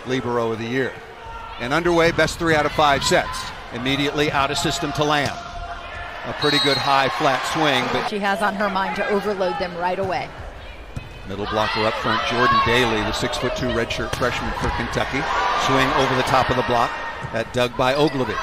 Libero of the Year. And underway, best 3 out of 5 sets. Immediately out of system to Lamb. A pretty good high flat swing, but she has on her mind to overload them right away. Middle blocker up front, Jordan Daly, the 6'2" redshirt freshman for Kentucky. Swing over the top of the block. That dug by Ogilvy.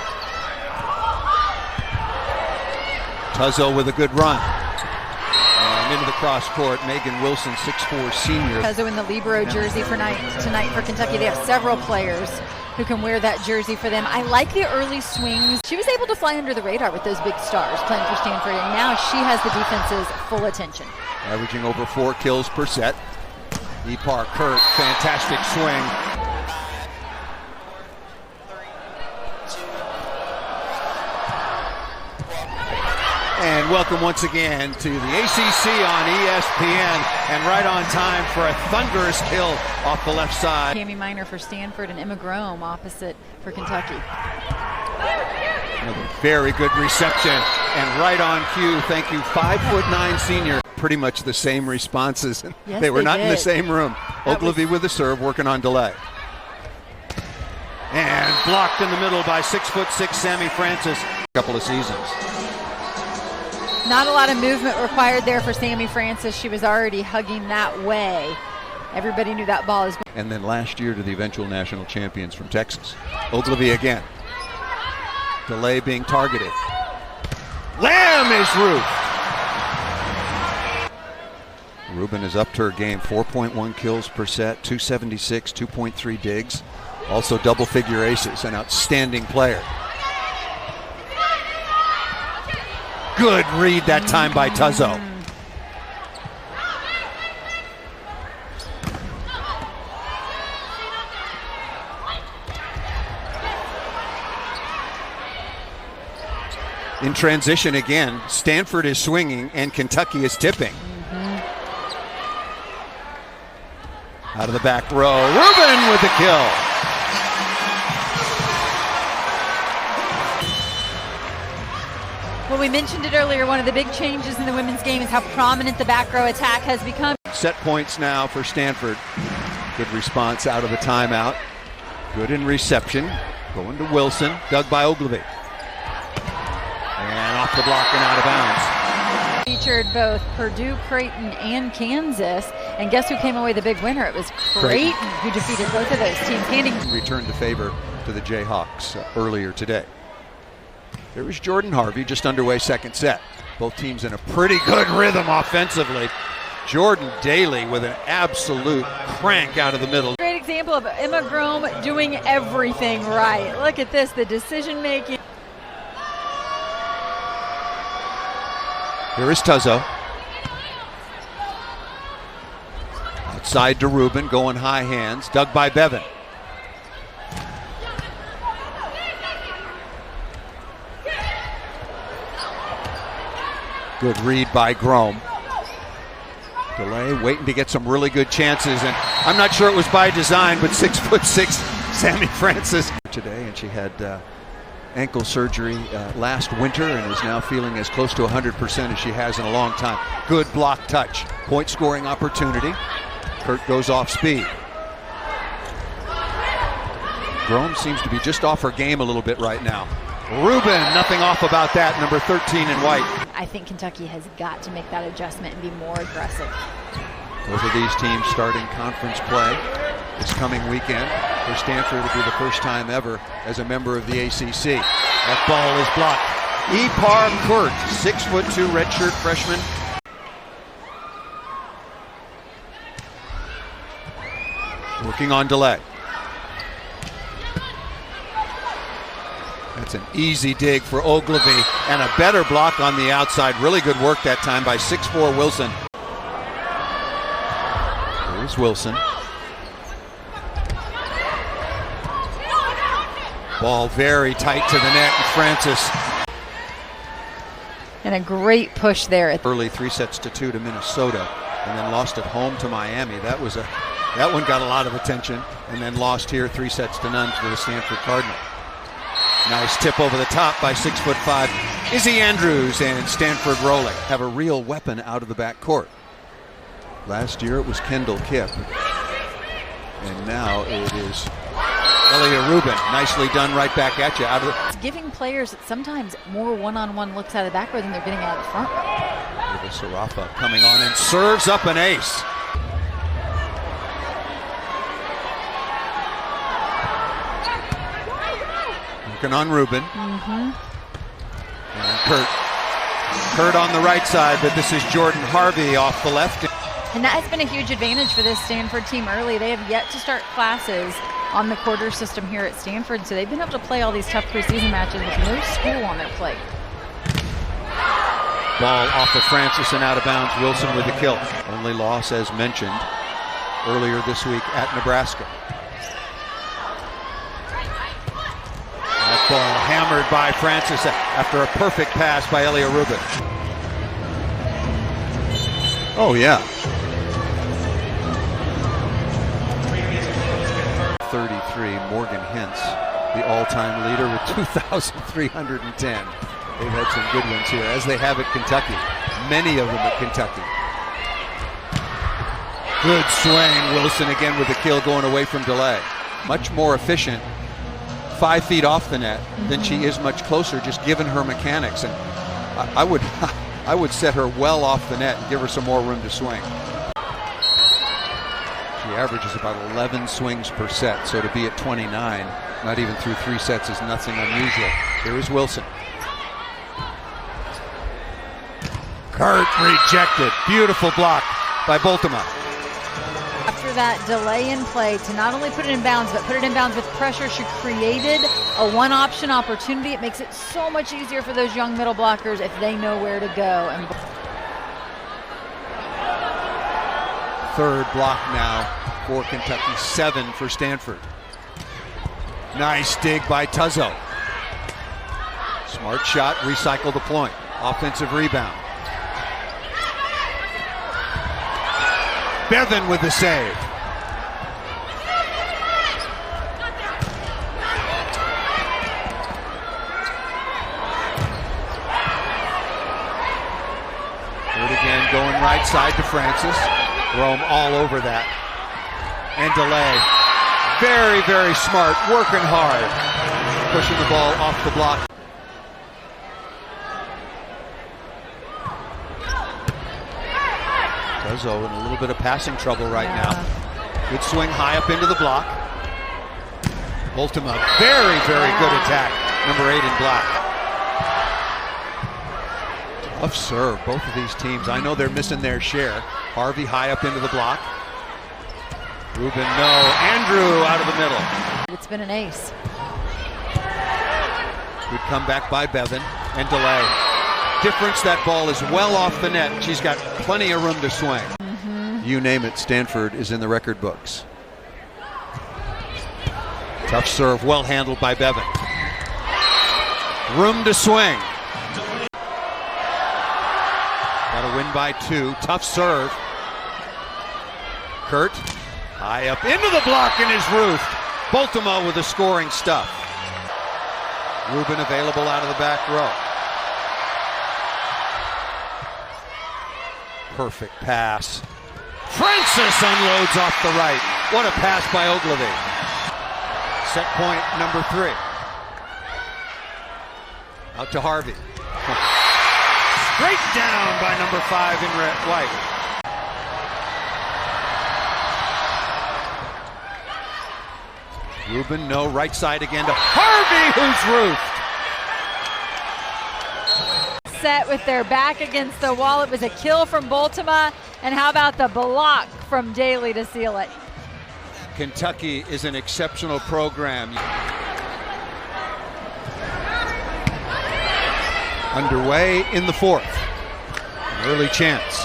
Tuzzo with a good run. And into the cross court, Megan Wilson, 6'4" senior. Tuzzo in the Libero jersey for tonight for Kentucky. They have several players who can wear that jersey for them. I like the early swings. She was able to fly under the radar with those big stars playing for Stanford, and now she has the defense's full attention. Averaging over 4 kills per set. Ipar Kurt, fantastic swing. And welcome once again to the ACC on ESPN, and right on time for a thunderous kill off the left side. Tammy Miner for Stanford and Emma Grome opposite for Kentucky. Another very good reception and right on cue. Thank you, 5'9" senior. Pretty much the same responses. Yes, they were not did. In the same room. Ogilvy with the serve, working on delay. And blocked in the middle by 6'6" Sammy Francis. A couple of seasons. Not a lot of movement required there for Sammy Francis. She was already hugging that way. Everybody knew that ball is going. And then last year to the eventual national champions from Texas. Ogilvy again. Delay being targeted. Lamb is roofed. Rubin has upped her game. 4.1 kills per set, 276, 2.3 digs. Also double figure aces, an outstanding player. Good read that time by Tuzzo. In transition again, Stanford is swinging and Kentucky is tipping. Out of the back row, Rubin with the kill. Well, we mentioned it earlier, one of the big changes in the women's game is how prominent the back row attack has become. Set points now for Stanford. Good response out of the timeout. Good in reception. Going to Wilson, dug by Ogilvy. And off the block and out of bounds. Featured both Purdue, Creighton, and Kansas. And guess who came away the big winner? It was Creighton who defeated both of those teams. Returned the favor to the Jayhawks earlier today. There was Jordan Harvey, just underway second set. Both teams in a pretty good rhythm offensively. Jordan Daly with an absolute crank out of the middle. Great example of Emma Grome doing everything right. Look at this, the decision making. Here is Tuzzo. Outside to Rubin, going high hands, dug by Bevan. Good read by Grome. Delay, waiting to get some really good chances, and I'm not sure it was by design, but 6'6" Sammy Francis today, and she had ankle surgery last winter and is now feeling as close to 100% as she has in a long time. Good block touch, point scoring opportunity. Kurt goes off speed. Grome seems to be just off her game a little bit right now. Rubin, nothing off about that, number 13 in white. I think Kentucky has got to make that adjustment and be more aggressive. Both of these teams starting conference play this coming weekend. For Stanford, it'll be the first time ever as a member of the ACC. That ball is blocked. Ipar Kurt, 6'2" redshirt freshman. Working on delay. That's an easy dig for Ogilvy and a better block on the outside. Really good work that time by 6'4" Wilson. Here's Wilson. Ball very tight to the net, and Francis. And a great push there. Early 3-2 to Minnesota, and then lost at home to Miami. That one got a lot of attention, and then lost here 3-0 to the Stanford Cardinal. Nice tip over the top by 6'5" Izzy Andrews, and Stanford rolling. Have a real weapon out of the back court. Last year it was Kendall Kipp, and now it is Elia Rubin, nicely done right back at you. It's giving players sometimes more one-on-one looks out of the back row than they're getting out of the front row. Sarafa coming on and serves up an ace. Working on Rubin. And Kurt on the right side, but this is Jordan Harvey off the left. And that has been a huge advantage for this Stanford team early. They have yet to start classes on the quarter system here at Stanford, so they've been able to play all these tough preseason matches with no school on their plate. Ball off of Francis and out of bounds. Wilson with the kill. Only loss, as mentioned, earlier this week at Nebraska. That ball hammered by Francis after a perfect pass by Elia Rubin. Oh, yeah. 33, Morgan Hintz, the all-time leader with 2,310. They've had some good ones here, as they have at Kentucky. Many of them at Kentucky. Good swing. Wilson again with the kill, going away from delay. Much more efficient 5 feet off the net than she is much closer, just given her mechanics. And I would set her well off the net and give her some more room to swing. She averages about 11 swings per set, so to be at 29, not even through 3 sets, is nothing unusual. Here is Wilson. Kurt rejected. Beautiful block by Boltema. After that delay in play to not only put it in bounds, but put it in bounds with pressure, she created a one-option opportunity. It makes it so much easier for those young middle blockers if they know where to go. And third block now for Kentucky, 7 for Stanford. Nice dig by Tuzzo. Smart shot, recycle the point. Offensive rebound. Bevan with the save. Third again, going right side to Francis. Rome all over that. And delay. Very, very smart, working hard. Pushing the ball off the block. Tuzzo in a little bit of passing trouble right now. Good swing high up into the block. Boltema, very, very good attack. Number 8 in black. Tough serve, both of these teams. I know they're missing their share. Harvey high up into the block. Rubin, no. Andrew out of the middle. it's been an ace. Good comeback by Bevan and delay. Difference, that ball is well off the net. She's got plenty of room to swing. You name it, Stanford is in the record books. Tough serve, well handled by Bevan. Room to swing. Got to win by 2. Tough serve. Kurt, high up into the block and is roofed. Boltema with the scoring stuff. Rubin available out of the back row. Perfect pass. Francis unloads off the right. What a pass by Ogilvy. Set point number 3. Out to Harvey. Straight down by number 5 in red, white. Rubin, no, right side again to Harvey, who's roofed. Set with their back against the wall. It was a kill from Boltema. And how about the block from Daly to seal it? Kentucky is an exceptional program. Underway in the 4th. An early chance.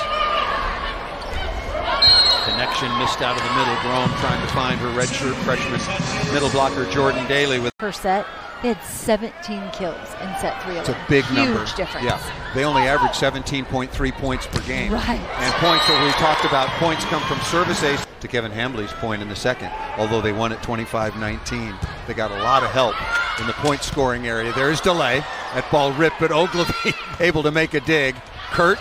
Connection missed out of the middle. Grome trying to find her redshirt freshman middle blocker Jordan Daly. With per set, they had 17 kills in set 3 alone. It's a big number. Huge difference. Yeah, they only average 17.3 points per game. Right. And points that we talked about, points come from service ace to Kevin Hambley's point in the second. Although they won at 25-19. They got a lot of help in the point scoring area. There's delay. That ball ripped, but Ogilvy able to make a dig. Kurt,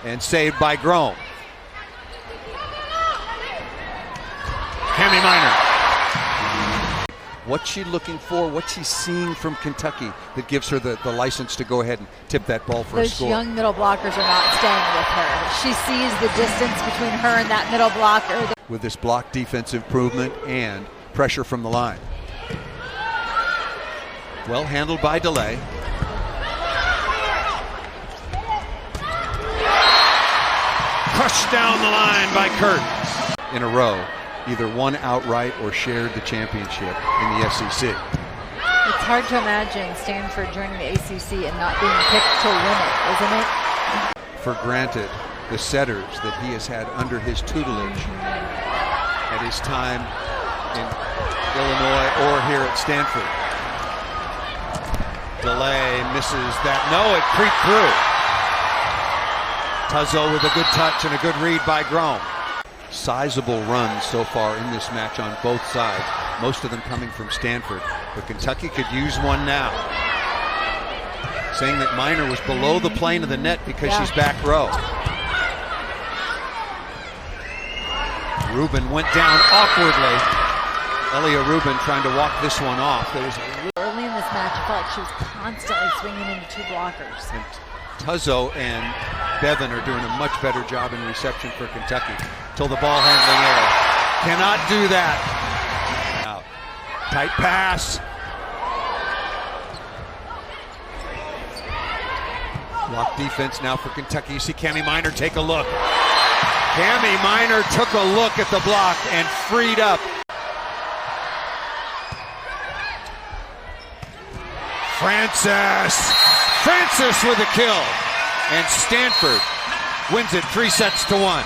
and saved by Grome. Cami Minor. What's she looking for? What's she seeing from Kentucky that gives her the license to go ahead and tip that ball for a score? Those young middle blockers are not staying with her. She sees the distance between her and that middle blocker. With this block defense improvement and pressure from the line. Well handled by DeLay. Crushed down the line by Kurt. In a row, either won outright or shared the championship in the SEC. It's hard to imagine Stanford joining the ACC and not being picked to win it, isn't it? For granted the setters that he has had under his tutelage at his time in Illinois or here at Stanford. DeLay misses that. No, it creeped through. Tuzzo with a good touch and a good read by Grom. Sizable runs so far in this match on both sides, most of them coming from Stanford, but Kentucky could use one now. Saying that Minor was below the plane of the net because she's back row. Rubin went down awkwardly. Elia Rubin trying to walk this one off. Early in this match, I felt like she was constantly swinging into two blockers. And Tuzzo and Bevan are doing a much better job in reception for Kentucky. Till the ball handling error. Cannot do that. Out. Tight pass. Block defense now for Kentucky. You see Cami Minor take a look. Cami Minor took a look at the block and freed up. Francis with a kill. And Stanford wins it 3-1.